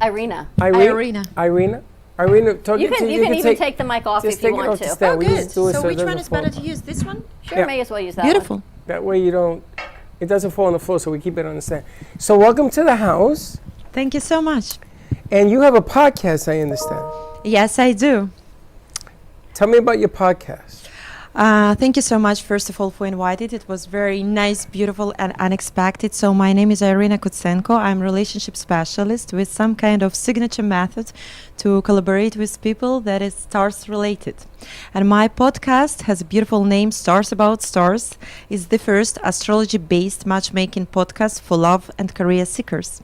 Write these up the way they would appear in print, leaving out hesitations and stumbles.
Irina. Irina, talk You can even take the mic off if you want to. Stand. Oh, good. So it which one is better fall. to use? This one? Sure, may as well use that Beautiful. one. That way it doesn't fall on the floor, so we keep it on the stand. So welcome to the house. Thank you so much. And you have a podcast, I understand. Yes, I do. Tell me about your podcast. Thank you so much, first of all, for inviting. It was very nice, beautiful, and unexpected. So my name is Irina Kutsenko. I'm a relationship specialist with some kind of signature method to collaborate with people that is stars related. And my podcast has a beautiful name, Stars About Stars. It's the first astrology-based matchmaking podcast for love and career seekers,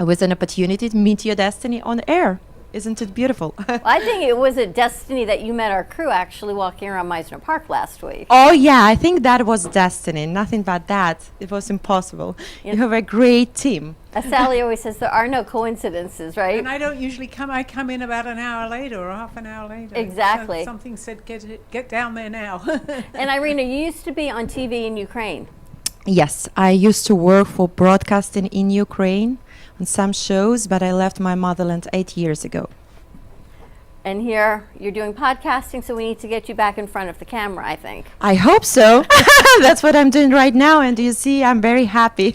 with an opportunity to meet your destiny on air. Isn't it beautiful? Well, I think it was a destiny that you met our crew actually walking around Meisner Park last week. Oh yeah, I think that was destiny. Nothing but that. It was impossible. Yes. You have a great team. As Sally always says, there are no coincidences, right? And I don't usually come. I come in about an hour later or half an hour later. Exactly. So something said, get down there now. And Irina, you used to be on TV in Ukraine. Yes, I used to work for broadcasting in Ukraine on some shows, but I left my motherland 8 years ago. And here you're doing podcasting, so we need to get you back in front of the camera, I think. I hope so. That's what I'm doing right now, and you see, I'm very happy,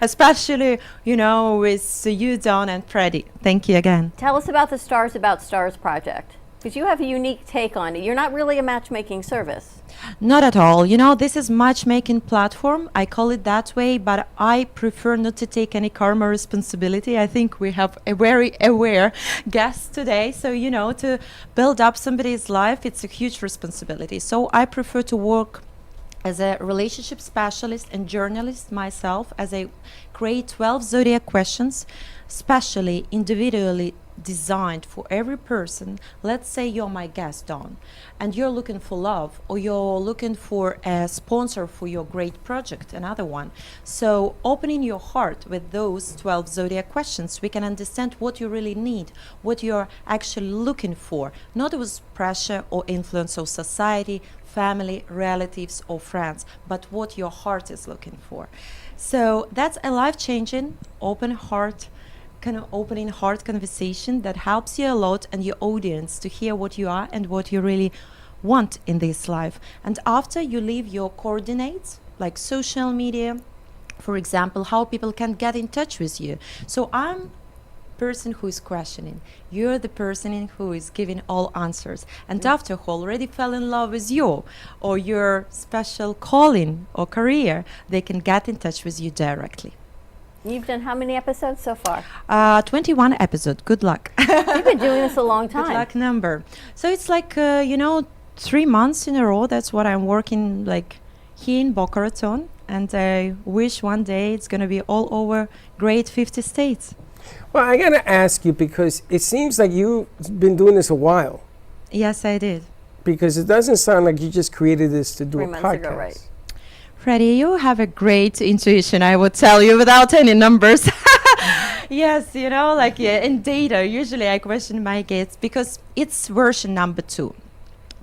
especially, with you, Dawn and Freddy. Thank you again. Tell us about the Stars About Stars project, because you have a unique take on it. You're not really a matchmaking service. Not at all. This is matchmaking platform. I call it that way, but I prefer not to take any karma responsibility. I think we have a very aware guest today. So, to build up somebody's life, it's a huge responsibility. So I prefer to work as a relationship specialist and journalist myself, as I create 12 zodiac questions, specially individually designed for every person. Let's say you're my guest, Dawn, and you're looking for love, or you're looking for a sponsor for your great project, another one. So opening your heart with those 12 zodiac questions, we can understand what you really need, what you're actually looking for, not with pressure or influence of society, family, relatives, or friends, but what your heart is looking for. So that's a life-changing, opening heart conversation that helps you a lot and your audience to hear what you are and what you really want in this life. And after you leave your coordinates, like social media, for example, how people can get in touch with you. So I'm person who is questioning. You're the person who is giving all answers. And after who already fell in love with you or your special calling or career, they can get in touch with you directly. You've done how many episodes so far? 21 episodes. Good luck. You've been doing this a long time. Good luck number. So it's like, 3 months in a row. That's what I'm working here in Boca Raton. And I wish one day it's going to be all over great 50 states. Well, I got to ask you, because it seems like you've been doing this a while. Yes, I did. Because it doesn't sound like you just created this to do 3 a months podcast. ago, right? Freddie, you have a great intuition, I would tell you, without any numbers. Yes, in data, usually I question my guests because it's version number 2.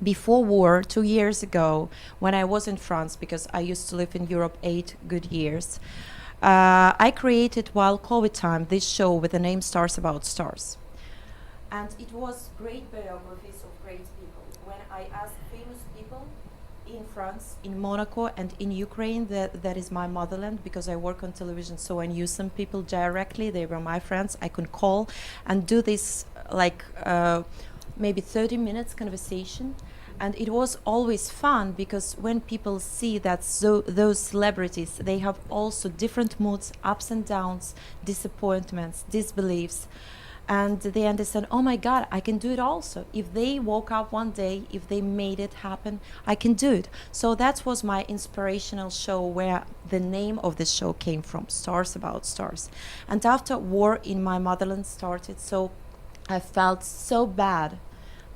Before war, 2 years ago, when I was in France, because I used to live in Europe 8 good years, I created, while COVID time, this show with the name Stars About Stars. And it was great biographies of great people. When I asked famous people in France, in Monaco, and in Ukraine, that is my motherland, because I work on television, so I knew some people directly. They were my friends. I could call and do this maybe 30 minutes conversation. And it was always fun, because when people see that those celebrities, they have also different moods, ups and downs, disappointments, disbeliefs. And they understand, oh my God, I can do it also. If they woke up one day, if they made it happen, I can do it. So that was my inspirational show, where the name of the show came from, Stars About Stars. And after war in my motherland started, so I felt so bad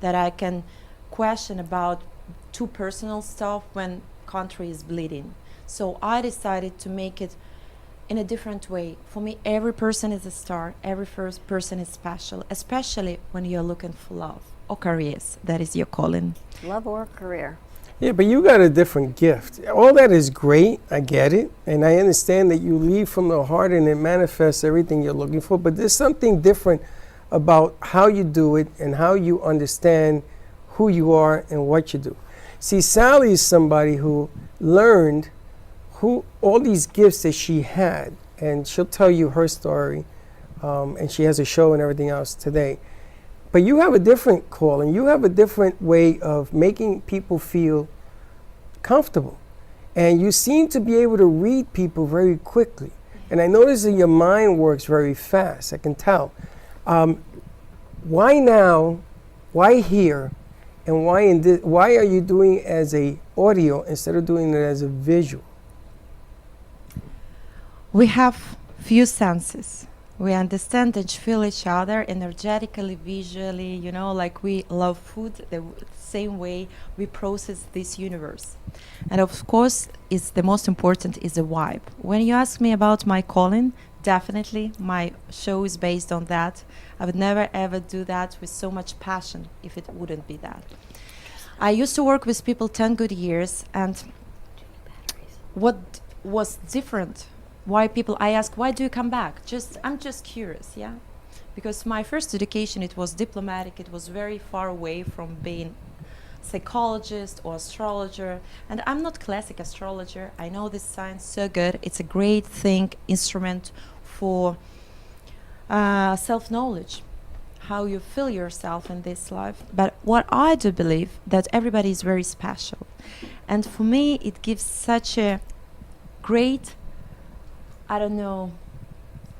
that I can question about too personal stuff when country is bleeding. So I decided to make it in a different way. For me, every person is a star. Every first person is special, especially when you're looking for love or careers. That is your calling. Love or career. Yeah, but you got a different gift. All that is great. I get it. And I understand that you lead from the heart and it manifests everything you're looking for. But there's something different about how you do it and how you understand who you are and what you do. See, Sally is somebody who learned who all these gifts that she had. And she'll tell you her story. And she has a show and everything else today. But you have a different calling. You have a different way of making people feel comfortable. And you seem to be able to read people very quickly. And I notice that your mind works very fast. I can tell. Why now? Why here? And why are you doing it as a audio instead of doing it as a visual? We have few senses. We understand and feel each other energetically, visually, you know, like we love food the same way we process this universe. And of course, it's the most important is the vibe. When you ask me about my calling, definitely my show is based on that. I would never ever do that with so much passion if it wouldn't be that. I used to work with people 10 good years, and what was different? Why people, I ask, why do you come back? I'm just curious, yeah? Because my first education, it was diplomatic, it was very far away from being psychologist or astrologer. And I'm not classic astrologer, I know this science so good. It's a great thing, instrument for self-knowledge, how you feel yourself in this life. But what I do believe, that everybody is very special. And for me, it gives such a great, I don't know,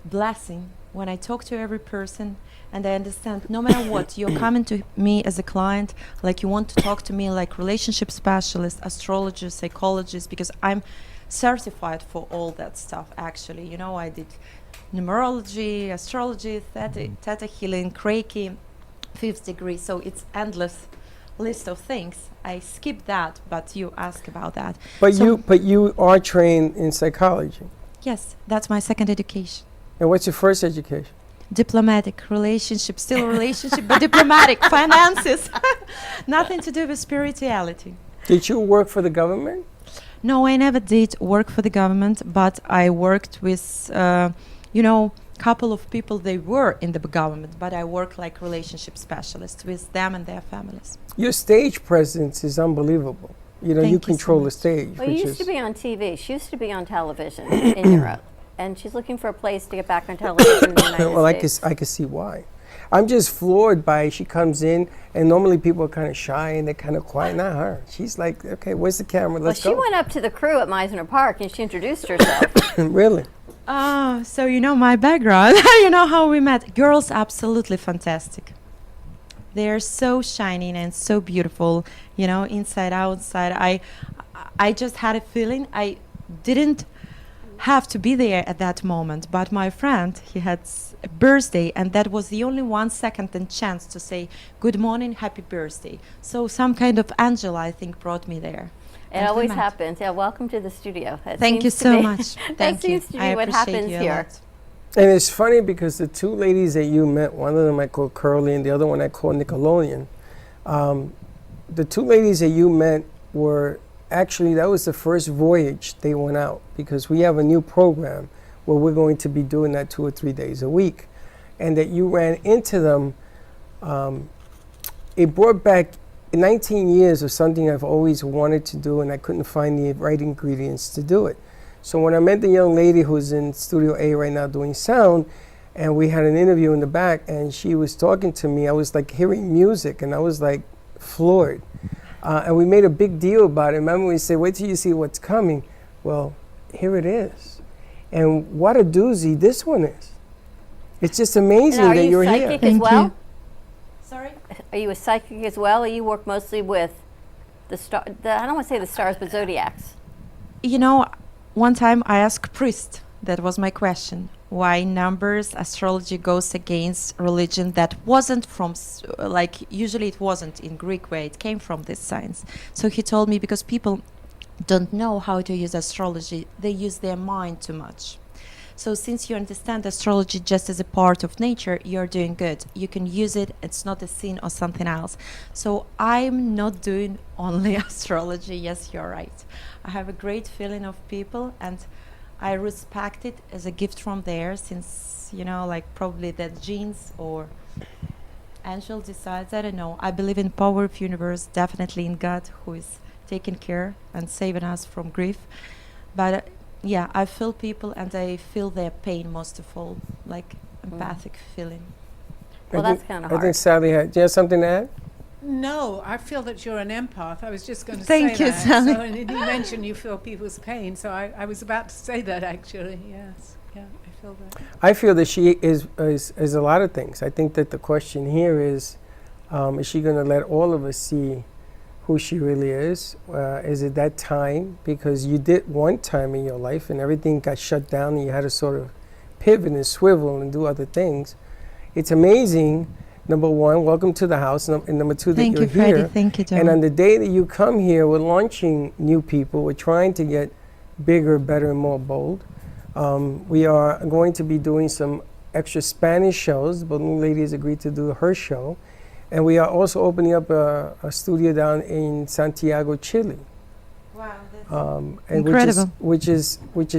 blessing when I talk to every person and I understand no matter what, you're coming to me as a client, like you want to talk to me like relationship specialist, astrologist, psychologist, because I'm certified for all that stuff actually. You know, I did numerology, astrology, theta healing, Reiki, 5th degree, so it's endless list of things. I skip that, but you ask about that. But So you are trained in psychology. yes, that's my second education. And what's your first education? Diplomatic relationship, still a relationship, but diplomatic finances. Nothing to do with spirituality. Did you work for the government? No, I never did work for the government, but I worked with, couple of people, they were in the government, but I work like relationship specialist with them and their families. Your stage presence is unbelievable. You know, Thank you you so control the much. stage. Well, you which used to is be on TV. She used to be on television in Europe. And she's looking for a place to get back on television in the United well, States. I can see why. I'm just floored by she comes in, and normally people are kind of shy and they're kind of quiet. Not her. She's like, okay, where's the camera? Well, Let's she go. went up to the crew at Meisner Park and she introduced herself. Really? Oh, so you know my background. You know how we met. Girls, absolutely fantastic. They're so shining and so beautiful, you know, inside, outside. I just had a feeling I didn't have to be there at that moment, but my friend, he had a birthday, and that was the only 1 second and chance to say good morning, happy birthday. So some kind of angel, I think, brought me there. It And we always met. happens. Yeah, welcome to the studio. That Thank you seems to so be- much. that Thank you. seems to be I what appreciate happens you a here. lot. And it's funny because the two ladies that you met, one of them I call Curly and the other one I call Nickelodeon. The two ladies that you met were actually, that was the first voyage they went out, because we have a new program where we're going to be doing that 2 or 3 days a week. And that you ran into them, it brought back 19 years of something I've always wanted to do, and I couldn't find the right ingredients to do it. So when I met the young lady who's in Studio A right now doing sound, and we had an interview in the back, and she was talking to me, I was like hearing music, and I was like floored. And we made a big deal about it. Remember we said, wait till you see what's coming. Well, here it is. And what a doozy this one is. It's just amazing And are that you you're psychic here. as Thank well? you. Sorry? Are you a psychic as well, or you work mostly with the star? I don't want to say the stars, but zodiacs. You know, one time I asked priest, that was my question, why numbers, astrology goes against religion that wasn't from, usually it wasn't in Greek way, it came from this science. So he told me because people don't know how to use astrology, they use their mind too much. So since you understand astrology just as a part of nature, you're doing good. You can use it. It's not a sin or something else. So I'm not doing only astrology. Yes, you're right. I have a great feeling of people, and I respect it as a gift from there, since, you know, like probably that genes or angel decides, I don't know. I believe in power of universe, definitely in God, who is taking care and saving us from grief. But yeah, I feel people, and I feel their pain most of all, like empathic feeling. Well, that's kind of I think hard. Sally had. Do you have something to add? No, I feel that you're an empath. I was just going to Thank say you, that. Sally. So, and you mentioned you feel people's pain, so I was about to say that actually. Yes, yeah, I feel that. I feel that she is a lot of things. I think that the question here is she going to let all of us see who she really is? Is it that time? Because you did one time in your life and everything got shut down and you had to sort of pivot and swivel and do other things. It's amazing. Number one, welcome to the house. And number two, that Thank you're you, Freddy. here. Thank you, Dawn. And on the day that you come here, we're launching new people. We're trying to get bigger, better, and more bold. We are going to be doing some extra Spanish shows. The balloon lady has agreed to do her show. And we are also opening up a studio down in Santiago, Chile. Wow, that's And incredible. which is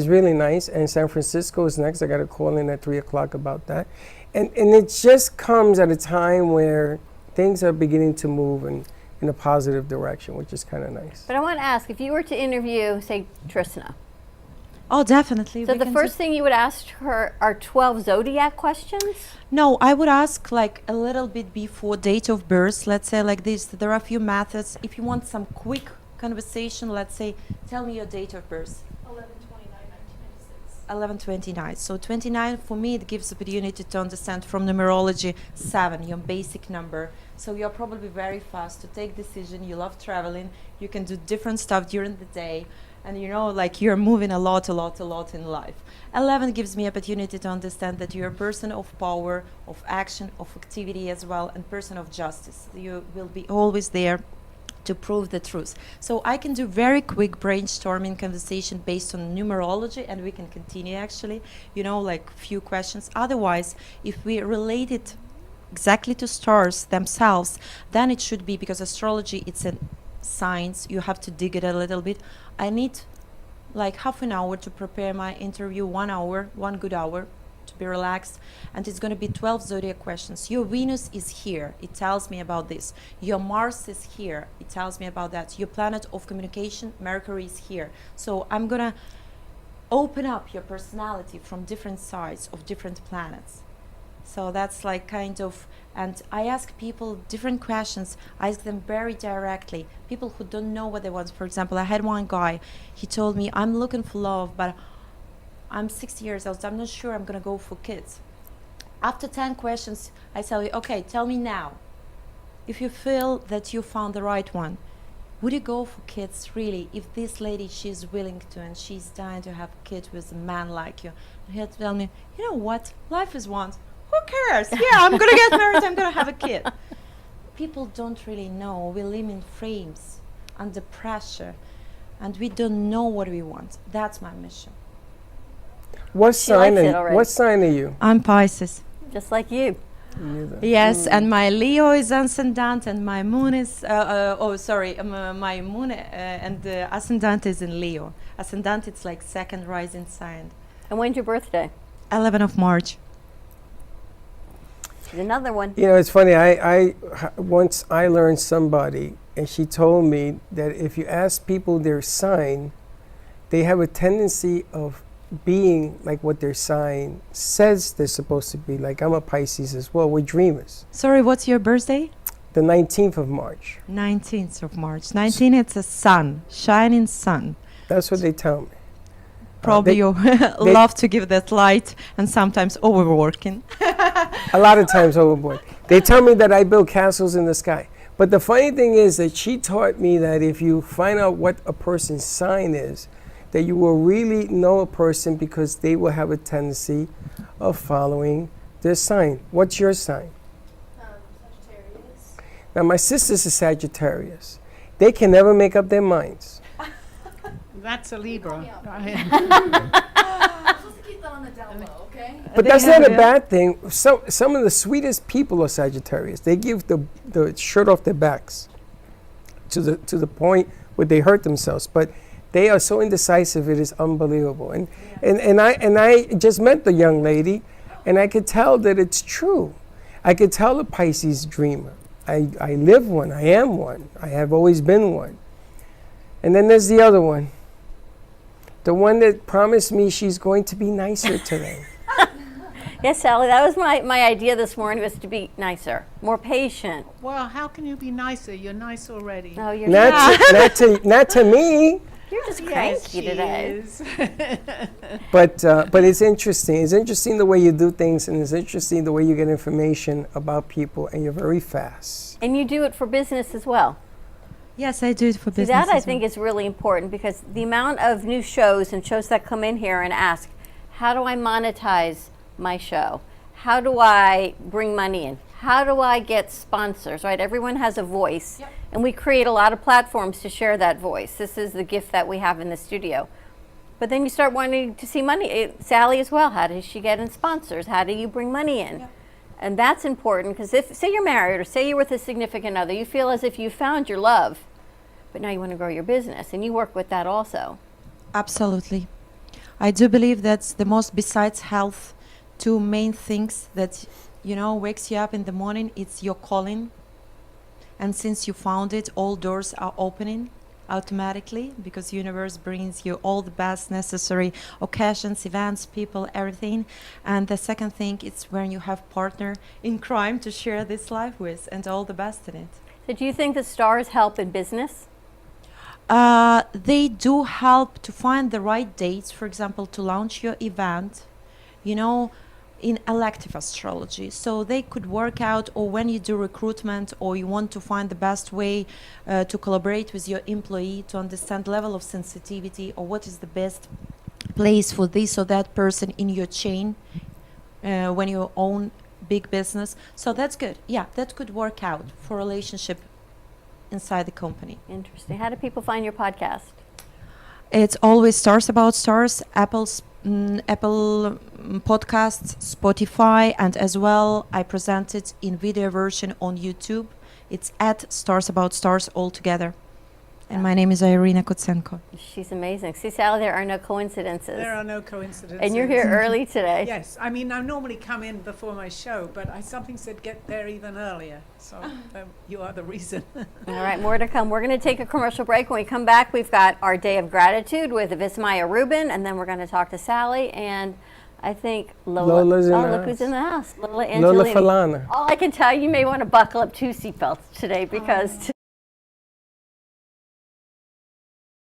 really nice. And San Francisco is next. I got a call in at 3 o'clock about that. And it just comes at a time where things are beginning to move in a positive direction, which is kind of nice. But I want to ask, if you were to interview, say, Tristana, Oh, definitely. so we the can first thing you would ask her are 12 zodiac questions? No, I would ask like a little bit before date of birth. Let's say like this. There are a few methods. If you want some quick conversation, let's say, tell me your date of birth. 11/29. So 29 for me, it gives opportunity to understand from numerology 7, your basic number. So you're probably very fast to take decision. You love traveling. You can do different stuff during the day. And you know, like you're moving a lot in life. 11 gives me opportunity to understand that you're a person of power, of action, of activity as well, and person of justice. You will be always there to prove the truth. So I can do very quick brainstorming conversation based on numerology, and we can continue actually, you know, like few questions. Otherwise, if we relate it exactly to stars themselves, then it should be, because astrology, it's a science, you have to dig it a little bit. I need like half an hour to prepare my interview, 1 hour, 1 good hour to be relaxed, and it's going to be 12 zodiac questions. Your Venus is here, it tells me about this. Your Mars is here, it tells me about that. Your planet of communication, Mercury, is here. So I'm going to open up your personality from different sides of different planets. So that's like kind of, and I ask people different questions. I ask them very directly. People who don't know what they want. For example, I had one guy, he told me, I'm looking for love, but I'm 60 years old, so I'm not sure I'm gonna go for kids. After 10 questions, I tell you, okay, tell me now, if you feel that you found the right one, would you go for kids really? If this lady, she's willing to, and she's dying to have a kid with a man like you, and he'll tell me, you know what, life is once. Who cares? Yeah, I'm gonna get married, I'm gonna have a kid. People don't really know. We live in frames, under pressure, and we don't know what we want. That's my mission. What She likes it sign? already. What sign are you? I'm Pisces. Just like you. Yes, and my Leo is ascendant, and my moon is, my moon and ascendant is in Leo. Ascendant, it's like second rising sign. And when's your birthday? 11 of March. Another one. You know, it's funny. Once I learned somebody, and she told me that if you ask people their sign, they have a tendency of being like what their sign says they're supposed to be. Like, I'm a Pisces as well. We're dreamers. Sorry, what's your birthday? The 19th of March. 19th of March. 19, it's a sun, shining sun. That's what they tell me. Probably they- you love to give that light and sometimes overworking. A lot of times overboard. They tell me that I build castles in the sky. But the funny thing is that she taught me that if you find out what a person's sign is, that you will really know a person because they will have a tendency of following their sign. What's your sign? Sagittarius. Now, my sister's a Sagittarius. They can never make up their minds. That's a Libra. I'm supposed to keep that on the down But They that's not have a it. bad thing. Some of the sweetest people are Sagittarius. They give the shirt off their backs to the point where they hurt themselves. But they are so indecisive, it is unbelievable. And I just met the young lady, and I could tell that it's true. I could tell a Pisces dreamer. I live one. I am one. I have always been one. And then there's the other one. The one that promised me she's going to be nicer today. Yes, Sally, that was my idea this morning, was to be nicer, more patient. Well, how can you be nicer? You're nice already. No, you're Not to me. you're just Yes, cranky she today. is. But it's interesting. It's interesting the way you do things, and it's interesting the way you get information about people, and you're very fast. And you do it for business as well. Yes, I do it for See, business. that I as think well. is really important, because the amount of new shows and shows that come in here and ask, how do I monetize my show? How do I bring money in? How do I get sponsors, right? Everyone has a voice, and we create a lot of platforms to share that voice. This is the gift that we have in the studio. But then you start wanting to see money. Sally as well, how does she get in sponsors? How do you bring money in? And that's important, because if, say you're married, or say you're with a significant other, you feel as if you found your love, but now you want to grow your business, and you work with that also. Absolutely. I do believe that's the most, besides health, two main things that, wakes you up in the morning. It's your calling. And since you found it, all doors are opening automatically, because universe brings you all the best necessary occasions, events, people, everything. And the second thing, it's when you have partner in crime to share this life with, and all the best in it. So do you think the stars help in business? They do help to find the right dates, for example, to launch your event, in elective astrology. So they could work out, or when you do recruitment, or you want to find the best way to collaborate with your employee, to understand level of sensitivity, or what is the best place for this or that person in your chain when you own big business. So that's good. Yeah, that could work out for relationship inside the company. Interesting. How do people find your podcast? It's always Stars About Stars, Apple Podcasts, Spotify, and as well I present it in video version on YouTube. It's at Stars About Stars all together. And my name is Irina Kutsenko. She's amazing. See, Sally, there are no coincidences. There are no coincidences. And you're here early today. Yes, I mean, I normally come in before my show, but something said get there even earlier. So you are the reason. All right, more to come. We're going to take a commercial break. When we come back, we've got our Day of Gratitude with Vismaya Rubin, and then we're going to talk to Sally, and I think Lola. Lola's in the look house. who's in the house. Lola Lola Angelini. Falana. All I can tell you, may want to buckle up 2 seatbelts today, because